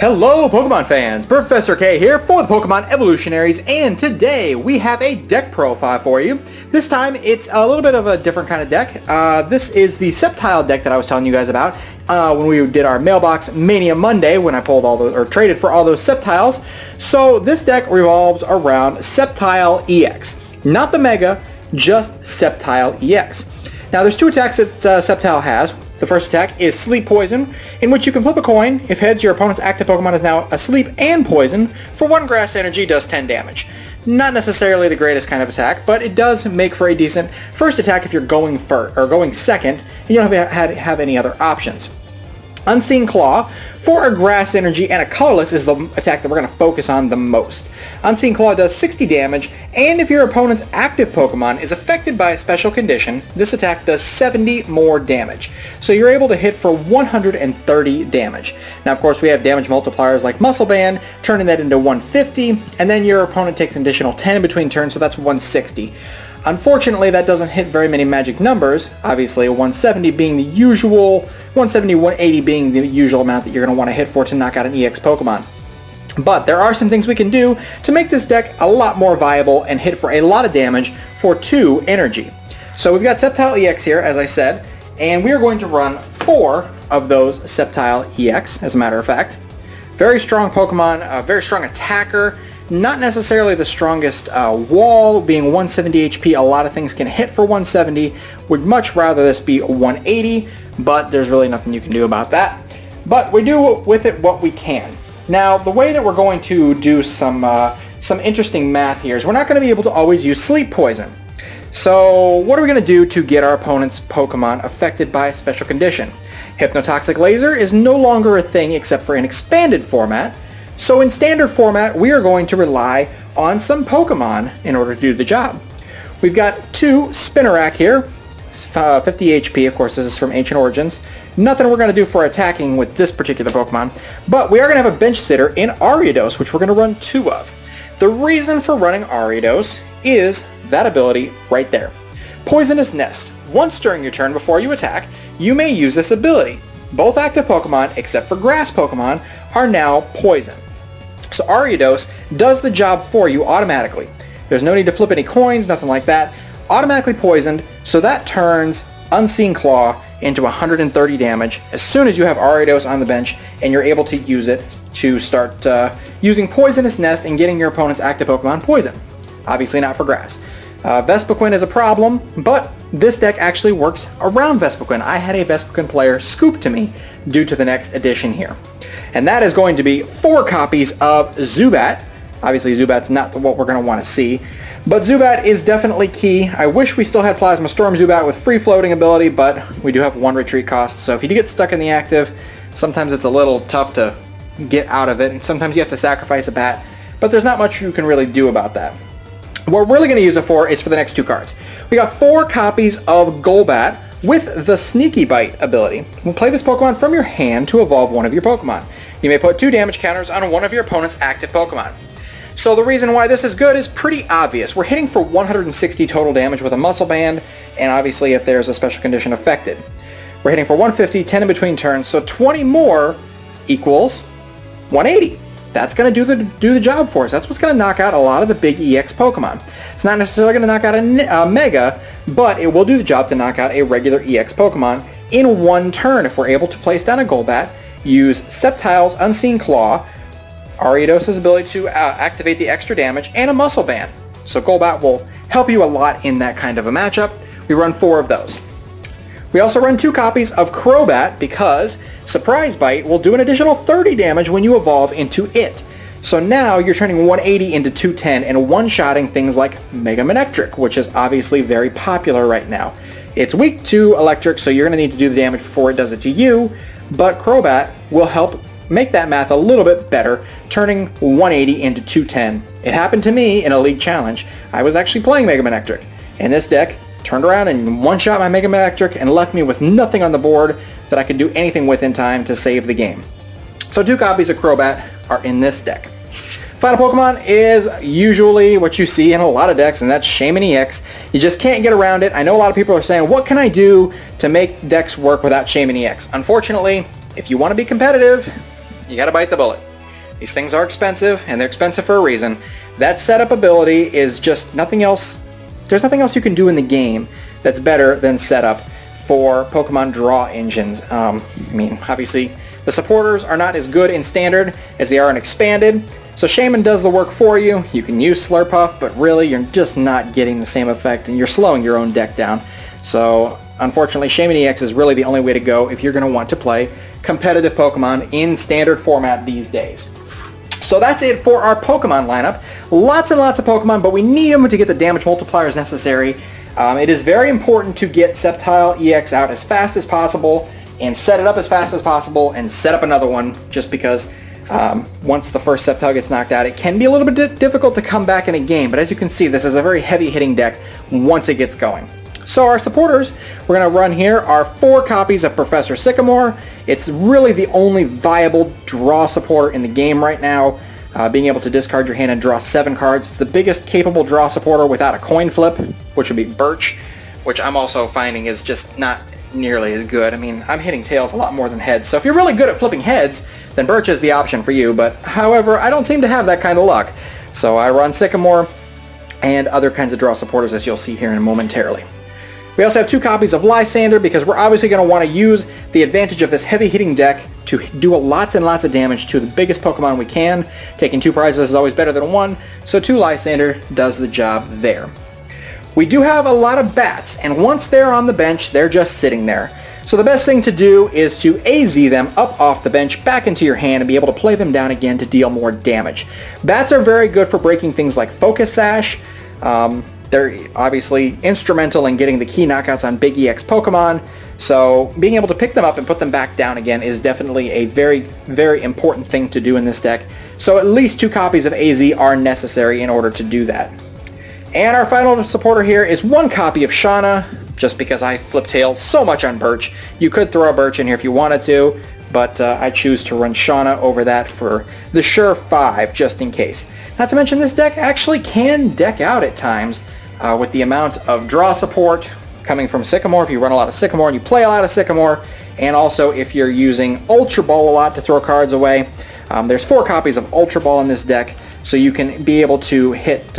Hello Pokemon fans, Professor K here for the Pokemon Evolutionaries, and today we have a deck profile for you. This time it's a little bit of a different kind of deck. This is the Sceptile deck that I was telling you guys about when we did our Mailbox Mania Monday when I pulled all those, or traded for all those Sceptiles. So this deck revolves around Sceptile EX. Not the Mega, just Sceptile EX. Now there's two attacks that Sceptile has. The first attack is Sleep Poison, in which you can flip a coin. If heads, your opponent's active Pokemon is now asleep and poisoned. For 1 grass energy, does 10 damage. Not necessarily the greatest kind of attack, but it does make for a decent first attack if you're going first or going second, and you don't have any other options. Unseen Claw, for a grass energy and a colorless, is the attack that we're going to focus on the most. Unseen Claw does 60 damage, and if your opponent's active Pokemon is affected by a special condition, this attack does 70 more damage. So you're able to hit for 130 damage. Now of course we have damage multipliers like Muscle Band, turning that into 150, and then your opponent takes an additional 10 in between turns, so that's 160. Unfortunately, that doesn't hit very many magic numbers, obviously 170 being the usual, 170, 180 being the usual amount that you're going to want to hit for to knock out an EX Pokemon. But there are some things we can do to make this deck a lot more viable and hit for a lot of damage for 2 energy. So we've got Sceptile EX here, as I said, and we are going to run 4 of those Sceptile EX, as a matter of fact. Very strong Pokemon, a very strong attacker. Not necessarily the strongest wall, being 170 HP. A lot of things can hit for 170. Would much rather this be 180, but there's really nothing you can do about that. But we do with it what we can. Now, the way that we're going to do some interesting math here is we're not going to be able to always use Sleep Poison. So what are we going to do to get our opponent's Pokemon affected by a special condition? Hypnotoxic Laser is no longer a thing except for an expanded format. So in standard format, we are going to rely on some Pokemon in order to do the job. We've got 2 Spinarak here, 50 HP, of course this is from Ancient Origins. Nothing we're going to do for attacking with this particular Pokemon, but we are going to have a bench sitter in Ariados, which we're going to run 2 of. The reason for running Ariados is that ability right there. Poisonous Nest. Once during your turn before you attack, you may use this ability. Both active Pokemon, except for grass Pokemon, are now poisoned. So Ariados does the job for you automatically. There's no need to flip any coins, nothing like that. Automatically poisoned, so that turns Unseen Claw into 130 damage as soon as you have Ariados on the bench and you're able to use it to start using Poisonous Nest and getting your opponent's active Pokemon poisoned. Obviously not for grass. Vespiquen is a problem, but this deck actually works around Vespiquen. I had a Vespiquen player scoop to me due to the next addition here. And that is going to be 4 copies of Zubat. Obviously Zubat's not what we're going to want to see, but Zubat is definitely key. I wish we still had Plasma Storm Zubat with free floating ability, but we do have 1 retreat cost, so if you do get stuck in the active, sometimes it's a little tough to get out of it, and sometimes you have to sacrifice a bat, but there's not much you can really do about that. What we're really going to use it for is for the next 2 cards. We got 4 copies of Golbat with the Sneaky Bite ability. We'll play this Pokemon from your hand to evolve one of your Pokemon. You may put 2 damage counters on one of your opponent's active Pokemon. So the reason why this is good is pretty obvious. We're hitting for 160 total damage with a Muscle Band, and obviously if there's a special condition affected. We're hitting for 150, 10 in between turns, so 20 more equals 180. That's going to do the job for us. That's what's going to knock out a lot of the big EX Pokemon. It's not necessarily going to knock out a Mega, but it will do the job to knock out a regular EX Pokemon in 1 turn if we're able to place down a Golbat, use Sceptile's Unseen Claw, Ariados' ability to activate the extra damage, and a Muscle Band. So Golbat will help you a lot in that kind of a matchup. We run 4 of those. We also run 2 copies of Crobat because Surprise Bite will do an additional 30 damage when you evolve into it. So now you're turning 180 into 210 and one-shotting things like Mega Manectric, which is obviously very popular right now. It's weak to Electric, so you're going to need to do the damage before it does it to you, but Crobat will help make that math a little bit better, turning 180 into 210. It happened to me in a league challenge. I was actually playing Mega Manectric, and this deck turned around and one-shot my Mega Manectric and left me with nothing on the board that I could do anything with in time to save the game. So 2 copies of Crobat are in this deck. Final Pokemon is usually what you see in a lot of decks, and that's Shaman EX. You just can't get around it. I know a lot of people are saying, what can I do to make decks work without Shaman EX? Unfortunately, if you want to be competitive, you gotta bite the bullet. These things are expensive, and they're expensive for a reason. That setup ability is just nothing else. There's nothing else you can do in the game that's better than setup for Pokemon draw engines. I mean, obviously, the supporters are not as good in Standard as they are in Expanded, so Shaman does the work for you. You can use Slurpuff, but really, you're just not getting the same effect, and you're slowing your own deck down. So, unfortunately, Shaman EX is really the only way to go if you're going to want to play competitive Pokemon in Standard format these days. So that's it for our Pokemon lineup. Lots and lots of Pokemon, but we need them to get the damage multipliers necessary. It is very important to get Sceptile EX out as fast as possible and set it up as fast as possible and set up another one, just because once the first Sceptile gets knocked out, it can be a little bit difficult to come back in a game. But as you can see, this is a very heavy hitting deck once it gets going. So our supporters, we're going to run here are 4 copies of Professor Sycamore. It's really the only viable draw supporter in the game right now, being able to discard your hand and draw 7 cards. It's the biggest capable draw supporter without a coin flip, which would be Birch, which I'm also finding is just not nearly as good. I mean, I'm hitting tails a lot more than heads, so if you're really good at flipping heads, then Birch is the option for you, but however, I don't seem to have that kind of luck. So I run Sycamore and other kinds of draw supporters, as you'll see here in momentarily. We also have 2 copies of Lysander because we're obviously going to want to use the advantage of this heavy hitting deck to do lots and lots of damage to the biggest Pokemon we can. Taking 2 prizes is always better than 1, so 2 Lysander does the job there. We do have a lot of bats, and once they're on the bench, they're just sitting there. So the best thing to do is to AZ them up off the bench back into your hand and be able to play them down again to deal more damage. Bats are very good for breaking things like Focus Sash. They're obviously instrumental in getting the key knockouts on big EX Pokemon, so being able to pick them up and put them back down again is definitely a very, very important thing to do in this deck. So at least 2 copies of AZ are necessary in order to do that. And our final supporter here is 1 copy of Shauna, just because I flip tails so much on Birch. You could throw a Birch in here if you wanted to, but I choose to run Shauna over that for the sure 5, just in case. Not to mention, this deck actually can deck out at times with the amount of draw support coming from Sycamore, if you run a lot of Sycamore and you play a lot of Sycamore, and also if you're using Ultra Ball a lot to throw cards away. There's 4 copies of Ultra Ball in this deck, so you can be able to hit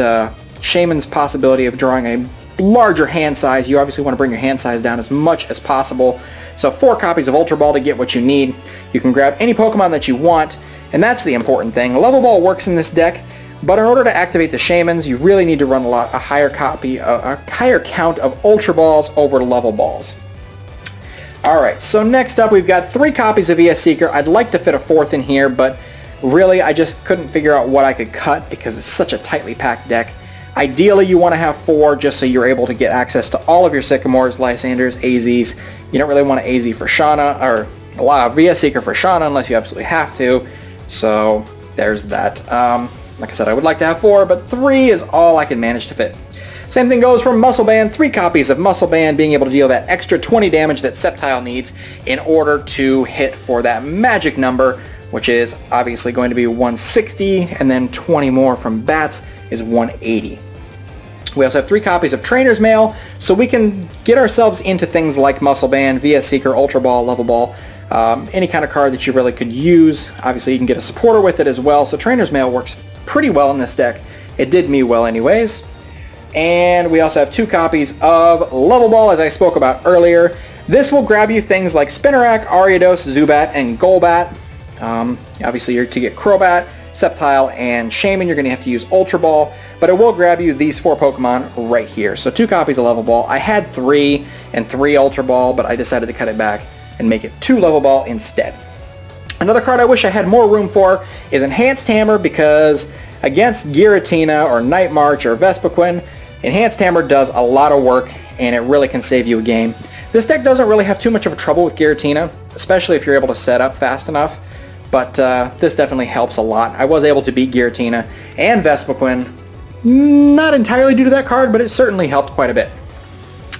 Shaman's possibility of drawing a larger hand size. You obviously want to bring your hand size down as much as possible. So 4 copies of Ultra Ball to get what you need. You can grab any Pokemon that you want, and that's the important thing. Level Ball works in this deck, but in order to activate the Shamans, you really need to run a higher count of Ultra Balls over Level Balls. Alright, so next up we've got 3 copies of ES Seeker. I'd like to fit a 4th in here, but really I just couldn't figure out what I could cut because it's such a tightly packed deck. Ideally you want to have 4 just so you're able to get access to all of your Sycamores, Lysanders, AZs. You don't really want to AZ for Shauna, or allow VS Seeker for Shauna unless you absolutely have to. So there's that. Like I said, I would like to have 4, but 3 is all I can manage to fit. Same thing goes for Muscle Band. 3 copies of Muscle Band, being able to deal that extra 20 damage that Sceptile needs in order to hit for that magic number, which is obviously going to be 160, and then 20 more from Bats is 180. We also have 3 copies of Trainer's Mail, so we can get ourselves into things like Muscle Band, VS Seeker, Ultra Ball, Level Ball, any kind of card that you really could use. Obviously you can get a supporter with it as well, so Trainer's Mail works pretty well in this deck. It did me well anyways. And we also have 2 copies of Level Ball, as I spoke about earlier. This will grab you things like Spinarak, Ariados, Zubat, and Golbat. Obviously to get Crobat, Sceptile, and Shaman, you're going to have to use Ultra Ball, but it will grab you these 4 Pokemon right here. So 2 copies of Level Ball. I had 3 and 3 Ultra Ball, but I decided to cut it back and make it 2 Level Ball instead. Another card I wish I had more room for is Enhanced Hammer, because against Giratina or Night March or Vespiquen, Enhanced Hammer does a lot of work and it really can save you a game. This deck doesn't really have too much of a trouble with Giratina, especially if you're able to set up fast enough, but this definitely helps a lot. I was able to beat Giratina and Vespiquen, not entirely due to that card, but it certainly helped quite a bit.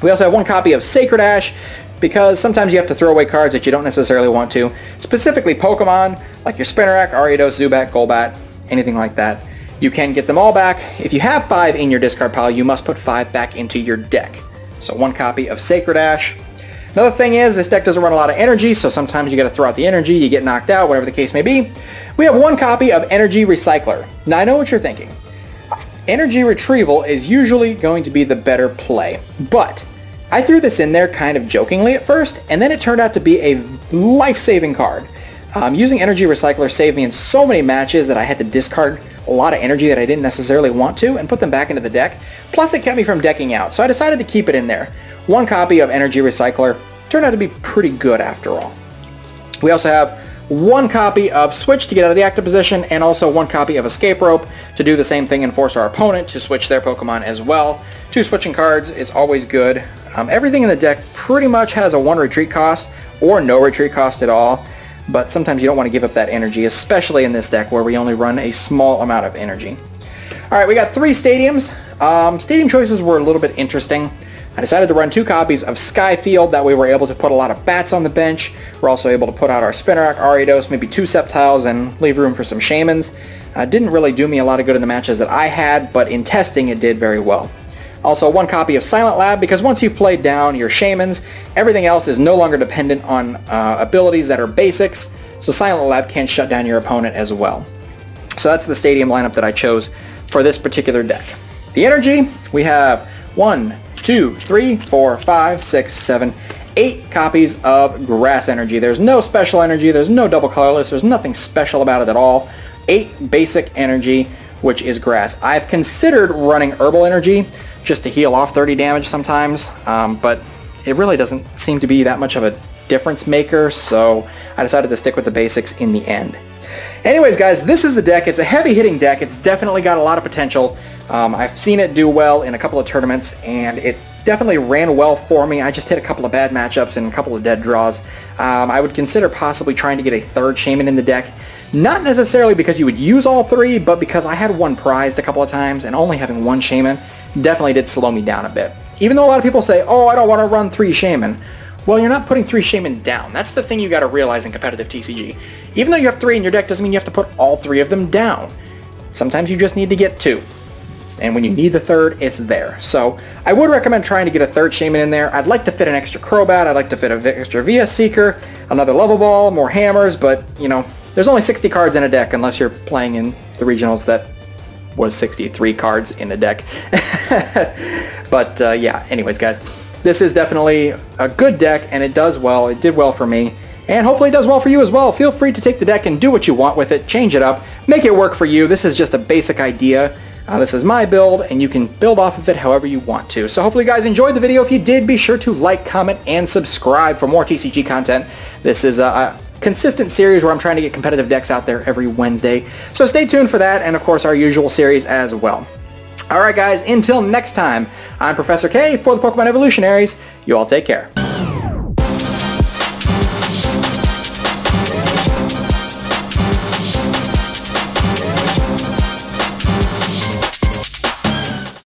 We also have 1 copy of Sacred Ash, because sometimes you have to throw away cards that you don't necessarily want to. Specifically Pokemon, like your Spinarak, Ariados, Zubat, Golbat, anything like that. You can get them all back. If you have 5 in your discard pile, you must put 5 back into your deck. So 1 copy of Sacred Ash. Another thing is this deck doesn't run a lot of energy, so sometimes you got to throw out the energy, you get knocked out, whatever the case may be. We have one copy of Energy Recycler. Now I know what you're thinking. Energy Retrieval is usually going to be the better play, but I threw this in there kind of jokingly at first, and then it turned out to be a life-saving card. Using Energy Recycler saved me in so many matches that I had to discard a lot of energy that I didn't necessarily want to and put them back into the deck. Plus it kept me from decking out, so I decided to keep it in there. One copy of Energy Recycler turned out to be pretty good after all. We also have one copy of Switch to get out of the active position, and also one copy of Escape Rope to do the same thing and force our opponent to switch their Pokemon as well. 2 switching cards is always good. Everything in the deck pretty much has a 1 retreat cost or no retreat cost at all, but sometimes you don't want to give up that energy, especially in this deck where we only run a small amount of energy. Alright, we got 3 stadiums. Stadium choices were a little bit interesting. I decided to run 2 copies of Skyfield, that way we're able to put a lot of bats on the bench. We're also able to put out our Spinarak, Ariados, maybe 2 Sceptiles, and leave room for some Shamans. Didn't really do me a lot of good in the matches that I had, but in testing it did very well. Also 1 copy of Silent Lab, because once you've played down your Shamans, everything else is no longer dependent on abilities that are basics, so Silent Lab can shut down your opponent as well. So that's the stadium lineup that I chose for this particular deck. The energy, we have 1, 2, 3, 4, 5, 6, 7, 8 copies of Grass Energy. There's no special energy, there's no double colorless, there's nothing special about it at all. 8 basic energy, which is Grass. I've considered running Herbal Energy just to heal off 30 damage sometimes, but it really doesn't seem to be that much of a difference maker, so I decided to stick with the basics in the end. Anyways guys, this is the deck. It's a heavy hitting deck. It's definitely got a lot of potential. I've seen it do well in a couple of tournaments, and it definitely ran well for me. I just hit a couple of bad matchups and a couple of dead draws. I would consider possibly trying to get a 3rd Shaman in the deck. Not necessarily because you would use all 3, but because I had one prized a couple of times, and only having 1 Shaman definitely did slow me down a bit. Even though a lot of people say, oh, I don't want to run 3 Shaman. Well, you're not putting 3 Shaman down. That's the thing you got to realize in competitive TCG. Even though you have 3 in your deck doesn't mean you have to put all 3 of them down. Sometimes you just need to get 2. And when you need the 3rd, it's there. So I would recommend trying to get a 3rd Shaman in there. I'd like to fit an extra Crobat. I'd like to fit an extra VS Seeker, another Level Ball, more hammers, but, you know, there's only 60 cards in a deck unless you're playing in the regionals that was 63 cards in a deck. But yeah, anyways guys, this is definitely a good deck, and it does well. It did well for me, and hopefully it does well for you as well. Feel free to take the deck and do what you want with it. Change it up. Make it work for you. This is just a basic idea. This is my build, and you can build off of it however you want to. So hopefully you guys enjoyed the video. If you did, be sure to like, comment, and subscribe for more TCG content. This is a consistent series where I'm trying to get competitive decks out there every Wednesday. So stay tuned for that, and of course our usual series as well. Alright guys, until next time, I'm Professor K for the Pokemon Evolutionaries. You all take care.